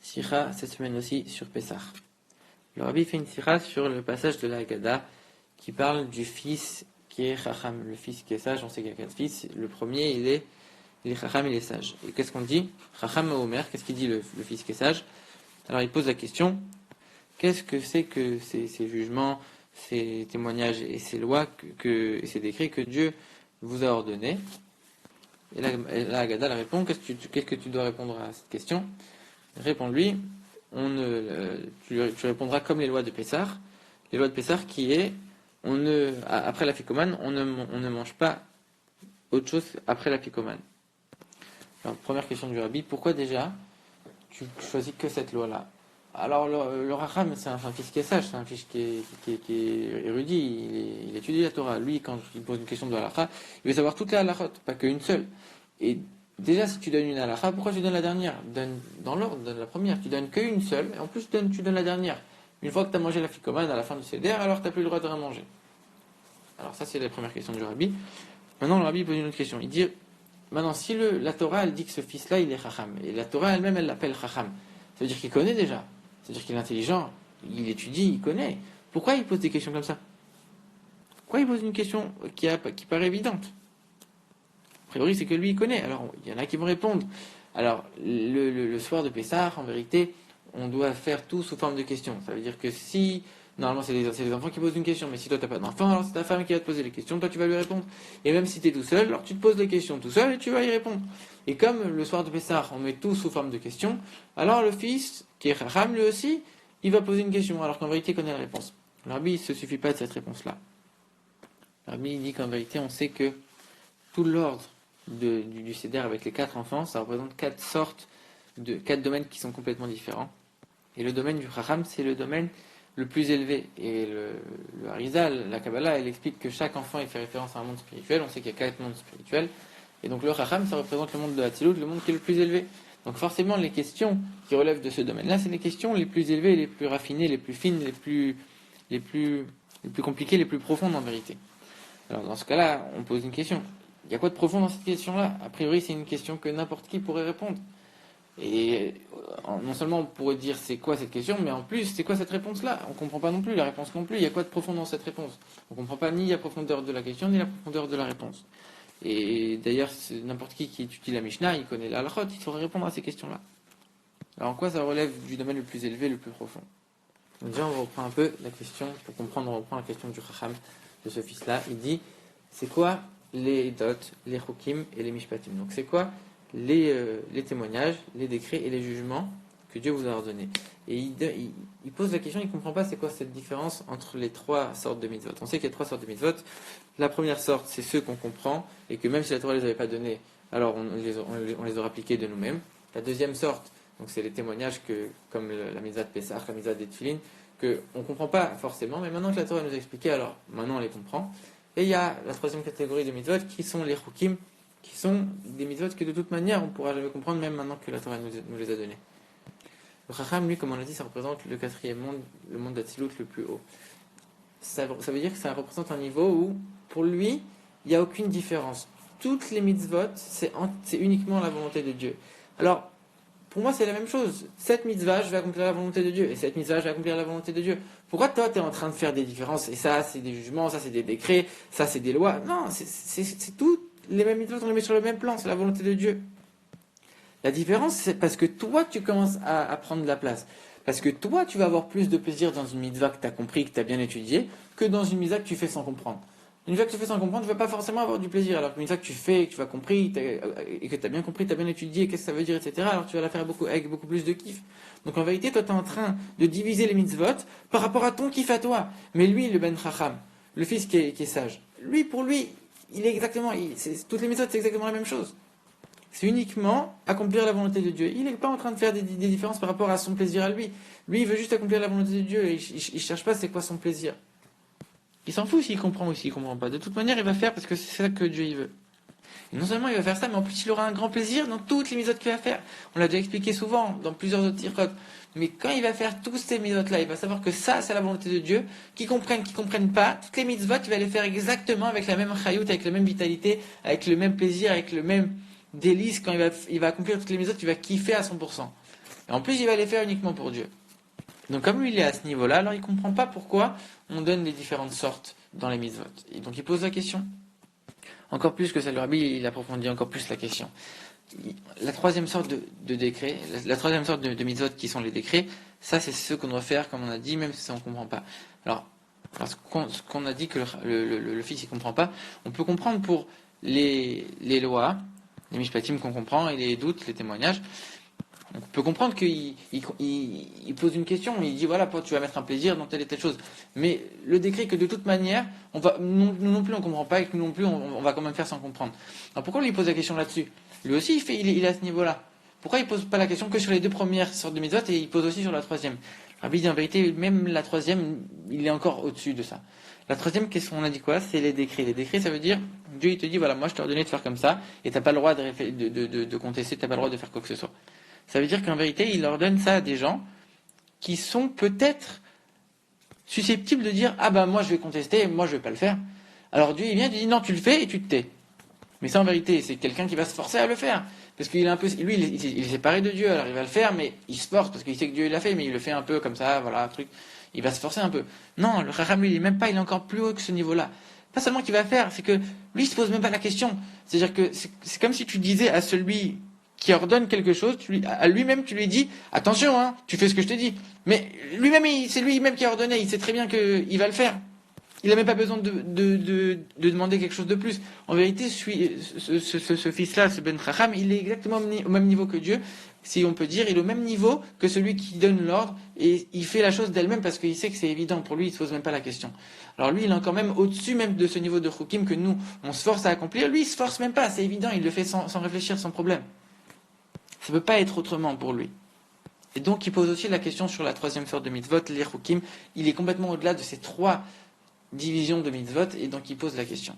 Sira cette semaine aussi sur Pessah. Le Rabbi fait une sira sur le passage de la Haggadah qui parle du fils qui est Chacham, le fils qui est sage. On sait qu'il y a 4 fils. Le premier, il est Chacham, il est sage. Et qu'est-ce qu'on dit? Chacham Omer, qu'est-ce qu'il dit le fils qui est sage? Alors il pose la question, qu'est-ce que c'est que ces jugements, ces témoignages et ces lois, et ces décrets que Dieu vous a ordonnés? Et la Haggadah la répond, qu'est-ce que tu dois répondre à cette question? Réponds-lui, tu répondras comme les lois de Pessah. Les lois de Pessah qui est, après la ficomane, on ne mange pas autre chose après la ficomane. Alors, première question du Rabbi, pourquoi déjà tu choisis que cette loi-là? Alors, le Racham, c'est un fils qui est sage, c'est un fils qui est érudit, il étudie la Torah. Lui, quand il pose une question de halakha, il veut savoir toutes les halakhot, pas qu'une seule. Et déjà, si tu donnes une halakha, pourquoi tu donnes la dernière? Donne dans l'ordre, donne la première. Tu donnes qu'une seule, et en plus, tu donnes la dernière. Une fois que tu as mangé la ficomane à la fin du seder, alors tu n'as plus le droit de rien manger. Alors, ça, c'est la première question du Rabbi. Maintenant, le Rabbi pose une autre question. Il dit, maintenant, si la Torah, elle dit que ce fils-là, il est Chacham, et la Torah elle-même, elle l'appelle Chacham, ça veut dire qu'il connaît déjà. C'est-à-dire qu'il est intelligent, il étudie, il connaît. Pourquoi il pose des questions comme ça? Pourquoi il pose une question qui paraît évidente? A priori, c'est que lui, il connaît. Alors, il y en a qui vont répondre. Alors, le soir de Pessah, en vérité, on doit faire tout sous forme de questions. Ça veut dire que si, normalement, c'est les enfants qui posent une question, mais si toi, tu n'as pas d'enfant, alors c'est ta femme qui va te poser les questions, toi, tu vas lui répondre. Et même si tu es tout seul, alors tu te poses les questions tout seul et tu vas y répondre. Et comme le soir de Pessah, on met tout sous forme de questions, alors le fils, qui est Chacham, lui aussi, il va poser une question, alors qu'en vérité, il connaît la réponse. Le Rabbi, il ne se suffit pas de cette réponse-là. Le Rabbi, il dit qu'en vérité, on sait que tout l'ordre du Seder avec les 4 enfants, ça représente 4 domaines qui sont complètement différents. Et le domaine du Chacham, c'est le domaine le plus élevé. Et le Harizal, la Kabbalah, elle explique que chaque enfant, il fait référence à un monde spirituel. On sait qu'il y a 4 mondes spirituels. Et donc le Chacham, ça représente le monde de Hatzilut, le monde qui est le plus élevé. Donc forcément, les questions qui relèvent de ce domaine-là, c'est les questions les plus élevées, les plus raffinées, les plus fines, les plus compliquées, les plus profondes en vérité. Alors dans ce cas-là, on pose une question. Il y a quoi de profond dans cette question-là? A priori, c'est une question que n'importe qui pourrait répondre. Et non seulement on pourrait dire c'est quoi cette question, mais en plus, c'est quoi cette réponse-là? On ne comprend pas non plus la réponse non plus. Il y a quoi de profond dans cette réponse? On ne comprend pas ni la profondeur de la question, ni la profondeur de la réponse. Et d'ailleurs, n'importe qui étudie la Mishnah, il connaît la halachot, il saurait répondre à ces questions-là. Alors en quoi ça relève du domaine le plus élevé, le plus profond? Donc déjà, on reprend un peu la question, pour comprendre, on reprend la question du Chacham, de ce fils-là. Il dit, c'est quoi les dot, les chokim et les mishpatim? Donc c'est quoi les témoignages, les décrets et les jugements que Dieu vous a ordonnés? Et il pose la question, il ne comprend pas c'est quoi cette différence entre les 3 sortes de mitzvot. On sait qu'il y a 3 sortes de mitzvot. La première sorte, c'est ceux qu'on comprend, et que même si la Torah ne les avait pas donnés, alors on les aura appliqués de nous-mêmes. La deuxième sorte, donc c'est les témoignages comme la mitzvah de Pessah, la mitzvah des Tfilin, qu'on ne comprend pas forcément, mais maintenant que la Torah nous a expliqué, alors maintenant on les comprend. Et il y a la troisième catégorie de mitzvot qui sont les chukim, qui sont des mitzvot que de toute manière on ne pourra jamais comprendre, même maintenant que la Torah nous les a donnés. Le Chacham, lui, comme on l'a dit, ça représente le 4e monde, le monde d'Atzilut le plus haut. Ça veut dire que ça représente un niveau où, pour lui, il n'y a aucune différence. Toutes les mitzvot, c'est uniquement la volonté de Dieu. Alors, pour moi, c'est la même chose. Cette mitzvah, je vais accomplir la volonté de Dieu. Et cette mitzvah, je vais accomplir la volonté de Dieu. Pourquoi toi, tu es en train de faire des différences? Et ça, c'est des jugements, ça, c'est des décrets, ça, c'est des lois. Non, c'est tout. Les mêmes mitzvot, on les met sur le même plan. C'est la volonté de Dieu. La différence, c'est parce que toi, tu commences à prendre de la place. Parce que toi, tu vas avoir plus de plaisir dans une mitzvah que tu as compris, que tu as bien étudié, que dans une mitzvah que tu fais sans comprendre. Une mitzvah que tu fais sans comprendre, tu ne vas pas forcément avoir du plaisir. Alors qu'une mitzvah que tu fais, que tu as compris, et que tu as bien compris, tu as bien étudié, qu'est-ce que ça veut dire, etc., alors tu vas la faire avec beaucoup plus de kiff. Donc en vérité, toi, tu es en train de diviser les mitzvot par rapport à ton kiff à toi. Mais lui, le Ben Chacham, le fils qui est sage, lui, pour lui, il est exactement, toutes les mitzvot, c'est exactement la même chose. C'est uniquement accomplir la volonté de Dieu. Il n'est pas en train de faire des différences par rapport à son plaisir à lui. Lui, il veut juste accomplir la volonté de Dieu et il ne cherche pas c'est quoi son plaisir. Il s'en fout s'il comprend ou s'il ne comprend pas. De toute manière, il va faire parce que c'est ça que Dieu il veut. Et non seulement il va faire ça, mais en plus il aura un grand plaisir dans toutes les mitzvot qu'il va faire. On l'a déjà expliqué souvent dans plusieurs autres tirot. Mais quand il va faire tous ces mitzvot-là, il va savoir que ça, c'est la volonté de Dieu. Qu'ils comprennent pas, toutes les mitzvot, il va les faire exactement avec la même chayout, avec la même vitalité, avec le même plaisir, avec le même délice. Quand il va accomplir toutes les mitzvot, il va kiffer à 100%. Et en plus, il va les faire uniquement pour Dieu. Donc comme lui, il est à ce niveau-là, alors il ne comprend pas pourquoi on donne les différentes sortes dans les mitzvot. Et donc il pose la question. Encore plus que ça, le rabbi, il approfondit encore plus la question. La troisième sorte de décret, la troisième sorte de mitzvot qui sont les décrets, ça c'est ce qu'on doit faire, comme on a dit, même si on ne comprend pas. Alors, parce qu'on a dit que le fils il ne comprend pas, on peut comprendre pour les lois, les mishpatim qu'on comprend, et les doutes, les témoignages. On peut comprendre qu'il pose une question, il dit voilà, tu vas mettre un plaisir dans telle et telle chose. Mais le décret que de toute manière, nous non plus on ne comprend pas, et que nous non plus on va quand même faire sans comprendre. Alors pourquoi lui pose la question là-dessus? Lui aussi il est à ce niveau-là. Pourquoi il pose pas la question que sur les deux premières sortes de mitzvot et il pose aussi sur la troisième? Rabbi dit en vérité, même la troisième, il est encore au-dessus de ça. La troisième question, on a dit quoi? C'est les décrets. Les décrets, ça veut dire, Dieu il te dit voilà, moi je t'ai ordonné de faire comme ça, et t'as pas le droit de contester, t'as pas le droit de faire quoi que ce soit. Ça veut dire qu'en vérité, il ordonne ça à des gens qui sont peut-être susceptibles de dire ah ben moi je vais contester, moi je vais pas le faire. Alors Dieu il vient, il dit non tu le fais et tu te tais. Mais ça en vérité c'est quelqu'un qui va se forcer à le faire parce qu'il est un peu, lui il est séparé de Dieu, alors il va le faire mais il se force parce qu'il sait que Dieu il l'a fait mais il le fait un peu comme ça, voilà un truc. Il va se forcer un peu. Non, le Chacham lui il est même pas, il est encore plus haut que ce niveau-là. Pas seulement qu'il va faire, c'est que lui il se pose même pas la question. C'est-à-dire que c'est comme si tu disais à celui qui ordonne quelque chose, à lui-même tu lui dis attention, hein, tu fais ce que je te dis. Mais lui-même, c'est lui-même qui a ordonné, il sait très bien qu'il va le faire. Il n'a même pas besoin de demander quelque chose de plus. En vérité, ce fils-là, ce Ben Chacham, il est exactement au même niveau que Dieu, si on peut dire, il est au même niveau que celui qui donne l'ordre, et il fait la chose d'elle-même parce qu'il sait que c'est évident. Pour lui, il ne se pose même pas la question. Alors lui, il est encore même au-dessus même de ce niveau de Chukim que nous, on se force à accomplir. Lui, il ne se force même pas, c'est évident, il le fait sans réfléchir, sans problème. Ça ne peut pas être autrement pour lui. Et donc, il pose aussi la question sur la troisième sorte de mitzvot, les chukim. Il est complètement au-delà de ces trois divisions de mitzvot, et donc il pose la question.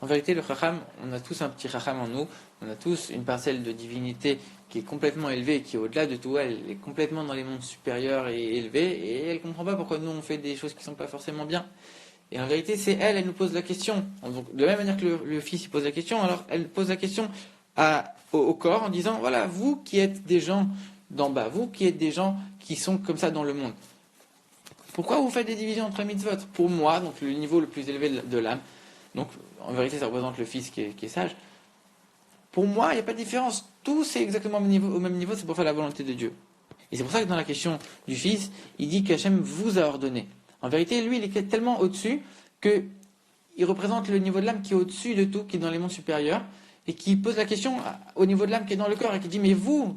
En vérité, le chacham, on a tous un petit chacham en nous, on a tous une parcelle de divinité qui est complètement élevée, qui est au-delà de tout, elle est complètement dans les mondes supérieurs et élevée, et elle ne comprend pas pourquoi nous on fait des choses qui ne sont pas forcément bien. Et en vérité, c'est elle nous pose la question. Donc, de la même manière que le fils il pose la question, alors elle pose la question au corps en disant voilà, vous qui êtes des gens d'en bas, vous qui êtes des gens qui sont comme ça dans le monde, pourquoi vous faites des divisions entre mitzvot? Pour moi, donc le niveau le plus élevé de l'âme, donc en vérité ça représente le fils qui est sage, pour moi il n'y a pas de différence, tout c'est exactement au même niveau, c'est pour faire la volonté de Dieu. Et c'est pour ça que dans la question du fils, il dit qu'Hachem vous a ordonné. En vérité, lui il est tellement au-dessus que il représente le niveau de l'âme qui est au-dessus de tout, qui est dans les mondes supérieurs, et qui pose la question au niveau de l'âme qui est dans le corps, et qui dit mais vous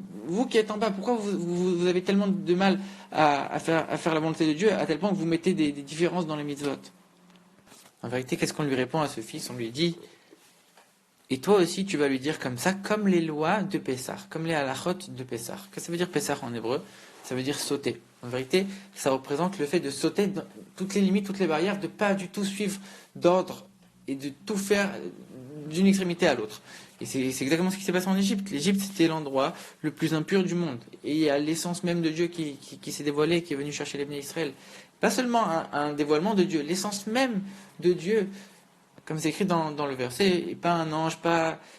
qui êtes en bas, pourquoi vous avez tellement de mal à faire la volonté de Dieu, à tel point que vous mettez des différences dans les mitzvot? En vérité, qu'est-ce qu'on lui répond à ce fils? On lui dit et toi aussi tu vas lui dire comme ça, comme les lois de Pessah, comme les halachot de Pessah. Qu'est-ce que ça veut dire Pessah en hébreu? Ça veut dire sauter. En vérité, ça représente le fait de sauter dans toutes les limites, toutes les barrières, de ne pas du tout suivre d'ordre et de tout faire d'une extrémité à l'autre. Et c'est exactement ce qui s'est passé en Égypte. L'Égypte, c'était l'endroit le plus impur du monde. Et il y a l'essence même de Dieu qui s'est dévoilée, qui est venue chercher les bénis d'Israël. Pas seulement un dévoilement de Dieu, l'essence même de Dieu, comme c'est écrit dans le verset, et pas un ange,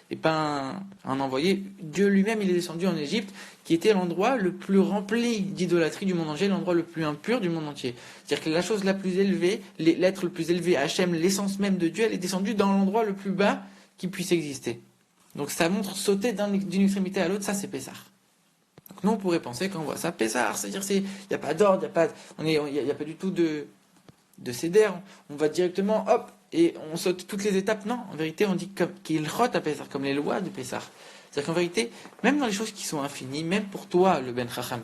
et pas un envoyé. Dieu lui-même, il est descendu en Égypte, qui était l'endroit le plus rempli d'idolâtrie du monde entier, l'endroit le plus impur du monde entier. C'est-à-dire que la chose la plus élevée, l'être le plus élevé, Hachem, l'essence même de Dieu, elle est descendue dans l'endroit le plus bas qui puisse exister. Donc ça montre sauter d'une extrémité à l'autre, ça c'est Pessah. Donc nous on pourrait penser quand on voit ça, Pessah, c'est-à-dire il n'y a pas d'ordre, il n'y a pas du tout de céder, on va directement, hop, et on saute toutes les étapes. Non, en vérité on dit qu'il rote à Pessah, comme les lois de Pessah. C'est-à-dire qu'en vérité, même dans les choses qui sont infinies, même pour toi, le Ben Chacham,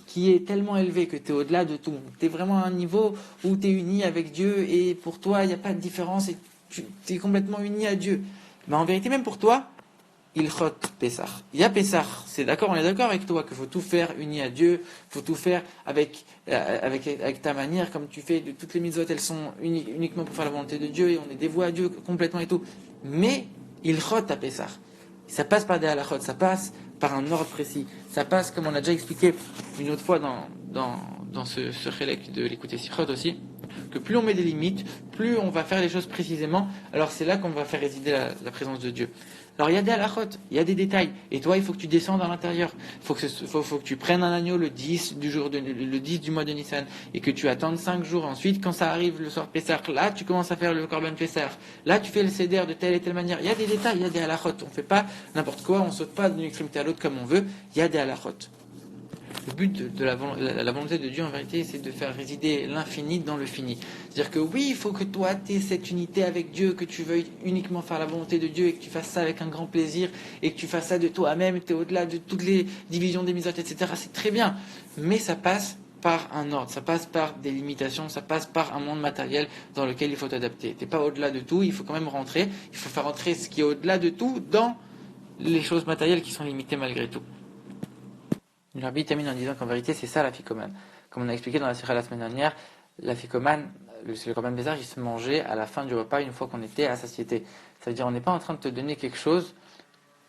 qui est tellement élevé que tu es au-delà de tout, tu es vraiment à un niveau où tu es uni avec Dieu, et pour toi, il n'y a pas de différence, et tu es complètement uni à Dieu. Mais en vérité, même pour toi, il chot Pessah. Il y a Pessah, on est d'accord avec toi qu'il faut tout faire uni à Dieu, il faut tout faire avec ta manière, comme tu fais, de toutes les mitzvot, elles sont uniquement pour faire la volonté de Dieu, et on est dévoué à Dieu complètement et tout. Mais il chot à Pessah. Ça passe par des halachot, ça passe par un ordre précis. Ça passe, comme on a déjà expliqué une autre fois dans ce chélek de l'écouter Sichot aussi, que plus on met des limites, plus on va faire les choses précisément, alors c'est là qu'on va faire résider la présence de Dieu. Alors il y a des halachot, il y a des détails, et toi il faut que tu descendes à l'intérieur, faut que tu prennes un agneau le 10 le 10 du mois de Nissan, et que tu attendes 5 jours, ensuite quand ça arrive le soir de Pessah, là tu commences à faire le Korban Pessah, là tu fais le seder de telle et telle manière, il y a des détails, il y a des halachot, on ne fait pas n'importe quoi, on ne saute pas d'une extrémité à l'autre comme on veut, il y a des halachot. Le but de la volonté de Dieu, en vérité, c'est de faire résider l'infini dans le fini. C'est-à-dire que oui, il faut que toi, tu aies cette unité avec Dieu, que tu veuilles uniquement faire la volonté de Dieu et que tu fasses ça avec un grand plaisir et que tu fasses ça de toi-même, tu es au-delà de toutes les divisions des misotes, etc. C'est très bien. Mais ça passe par un ordre, ça passe par des limitations, ça passe par un monde matériel dans lequel il faut t'adapter. Tu n'es pas au-delà de tout, il faut quand même rentrer. Il faut faire rentrer ce qui est au-delà de tout dans les choses matérielles qui sont limitées malgré tout. Le Rabbi termine en disant qu'en vérité, c'est ça la ficomane. Comme on a expliqué dans la sira la semaine dernière, la ficomane, le Korban Bézar, il se mangeait à la fin du repas une fois qu'on était à satiété. Ça veut dire on n'est pas en train de te donner quelque chose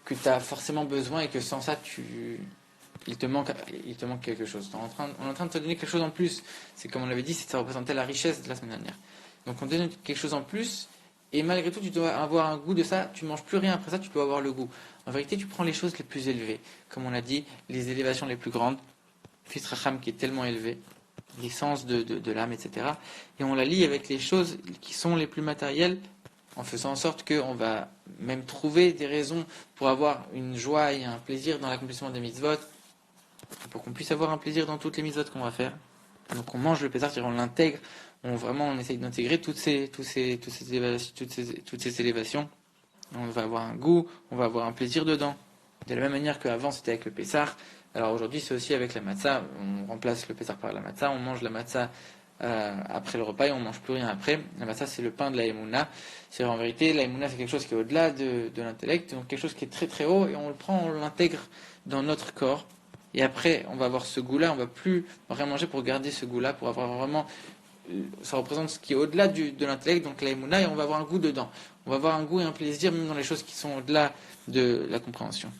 que tu as forcément besoin et que sans ça, il te manque quelque chose. On est en train de te donner quelque chose en plus. C'est comme on l'avait dit, ça représentait la richesse de la semaine dernière. Donc on te donne quelque chose en plus, et malgré tout, tu dois avoir un goût de ça. Tu ne manges plus rien après ça, tu dois avoir le goût. En vérité, tu prends les choses les plus élevées. Comme on l'a dit, les élévations les plus grandes. Fils Racham qui est tellement élevé, l'essence de l'âme, etc. Et on la lie avec les choses qui sont les plus matérielles, en faisant en sorte qu'on va même trouver des raisons pour avoir une joie et un plaisir dans l'accomplissement des mitzvot, pour qu'on puisse avoir un plaisir dans toutes les mitzvot qu'on va faire. Donc on mange le Pessah, c'est-à-dire on l'intègre, on essaye d'intégrer toutes ces élévations. On va avoir un goût, on va avoir un plaisir dedans. De la même manière qu'avant c'était avec le Pessah, alors aujourd'hui c'est aussi avec la matzah. On remplace le Pessah par la matzah, on mange la matzah après le repas et on ne mange plus rien après. La matzah c'est le pain de la Emouna. C'est en vérité, la Emouna c'est quelque chose qui est au-delà de l'intellect, donc quelque chose qui est très très haut, et on le prend, on l'intègre dans notre corps. Et après, on va avoir ce goût-là, on va plus rien manger pour garder ce goût-là, pour avoir vraiment... Ça représente ce qui est au-delà de l'intellect, donc la Emouna, et on va avoir un goût dedans. On va avoir un goût et un plaisir, même dans les choses qui sont au-delà de la compréhension.